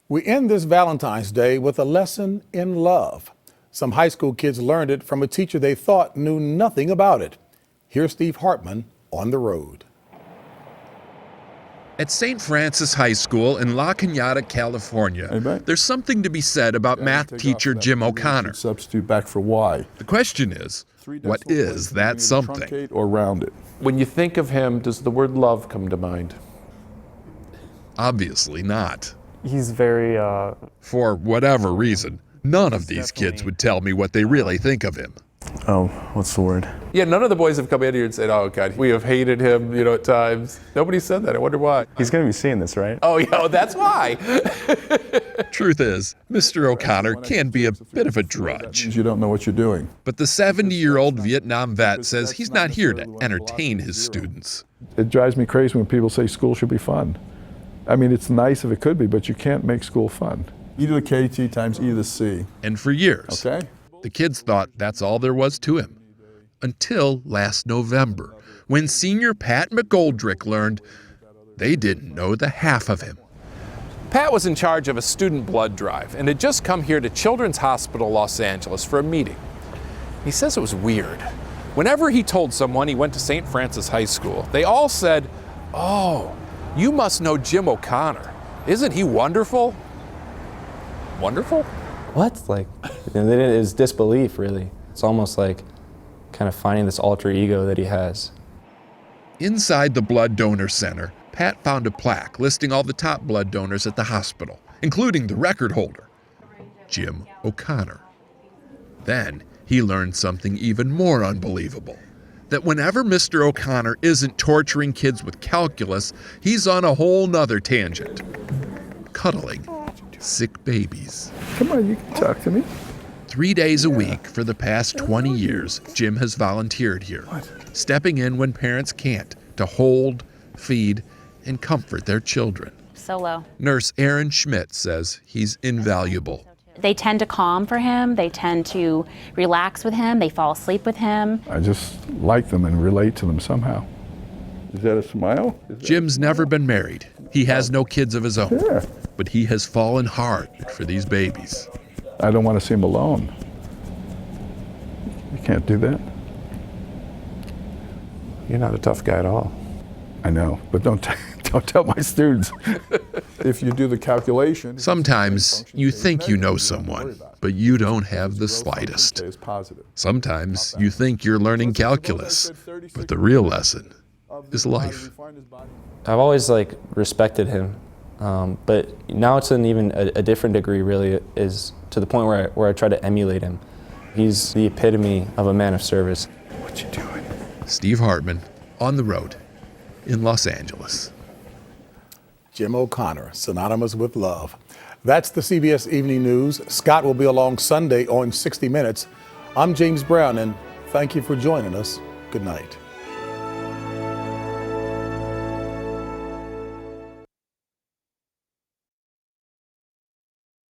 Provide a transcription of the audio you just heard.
We end this Valentine's Day with a lesson in love. Some high school kids learned it from a teacher they thought knew nothing about it. Here's Steve Hartman on the road. At St. Francis High School in La Cañada, California, there's something to be said about math teacher Jim O'Connor. Substitute back for y. The question is, what is that something? Truncate or round it. When you think of him, does the word love come to mind? Obviously not. He's very, For whatever reason, none of these kids would tell me what they really think of him. oh, what's the word? Yeah, none of the boys have come in here and said, oh God, we have hated him, at times. Nobody said that. I wonder why. He's going to be seeing this, right? Oh, yeah, that's why. Truth is, Mr. O'Connor can be a bit of a drudge. You don't know what you're doing. But the 70-year-old Vietnam vet says he's not here to entertain his students. It drives me crazy when people say school should be fun. I mean, it's nice if it could be, but you can't make school fun. E to the KT times E to the C. And for years, Okay? the kids thought that's all there was to him. Until last November, when senior Pat McGoldrick learned they didn't know the half of him. Pat was in charge of a student blood drive and had just come here to Children's Hospital Los Angeles for a meeting. He says it was weird. Whenever he told someone he went to St. Francis High School, they all said, oh, you must know Jim O'Connor. Isn't he wonderful? Wonderful? What? It was disbelief, really. It's almost like kind of finding this alter ego that he has. Inside the blood donor center, Pat found a plaque listing all the top blood donors at the hospital, including the record holder, Jim O'Connor. Then he learned something even more unbelievable, that whenever Mr. O'Connor isn't torturing kids with calculus, he's on a whole nother tangent, cuddling sick babies. Come on, you can talk to me. 3 days a week for the past 20 years, Jim has volunteered here, stepping in when parents can't to hold, feed, and comfort their children. Solo. Nurse Erin Schmidt says he's invaluable. They tend to calm for him. They tend to relax with him. They fall asleep with him. I just like them and relate to them somehow. Is that a smile? Jim's never been married. He has no kids of his own. Yeah. But he has fallen hard for these babies. I don't want to see him alone. You can't do that. You're not a tough guy at all. I know, but don't tell my students. If you do the calculation. Sometimes you think you know someone, but you don't have the slightest. Sometimes you think you're learning calculus, but the real lesson is life. I've always respected him, but now it's in even a different degree, really, is to the point where I try to emulate him. He's the epitome of a man of service. What you doing? Steve Hartman, on the road in Los Angeles. Jim O'Connor, synonymous with love. That's the CBS Evening News. Scott will be along Sunday on 60 Minutes. I'm James Brown, and thank you for joining us. Good night.